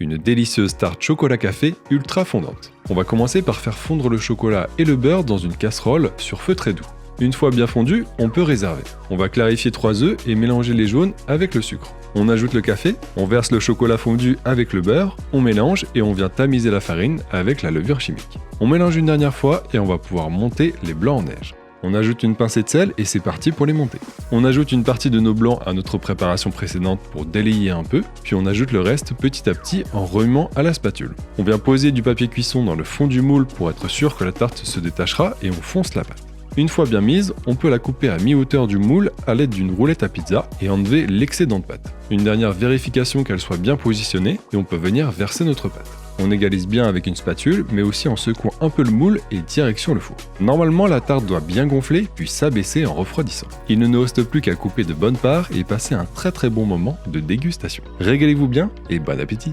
Une délicieuse tarte chocolat café ultra fondante. On va commencer par faire fondre le chocolat et le beurre dans une casserole sur feu très doux. Une fois bien fondu, on peut réserver. On va clarifier 3 œufs et mélanger les jaunes avec le sucre. On ajoute le café, on verse le chocolat fondu avec le beurre, on mélange et on vient tamiser la farine avec la levure chimique. On mélange une dernière fois et on va pouvoir monter les blancs en neige. On ajoute une pincée de sel et c'est parti pour les monter. On ajoute une partie de nos blancs à notre préparation précédente pour délayer un peu, puis on ajoute le reste petit à petit en remuant à la spatule. On vient poser du papier cuisson dans le fond du moule pour être sûr que la tarte se détachera et on fonce la pâte. Une fois bien mise, on peut la couper à mi-hauteur du moule à l'aide d'une roulette à pizza et enlever l'excédent de pâte. Une dernière vérification qu'elle soit bien positionnée et on peut venir verser notre pâte. On égalise bien avec une spatule, mais aussi en secouant un peu le moule et direction le four. Normalement, la tarte doit bien gonfler, puis s'abaisser en refroidissant. Il ne nous reste plus qu'à couper de bonnes parts et passer un très bon moment de dégustation. Régalez-vous bien et bon appétit!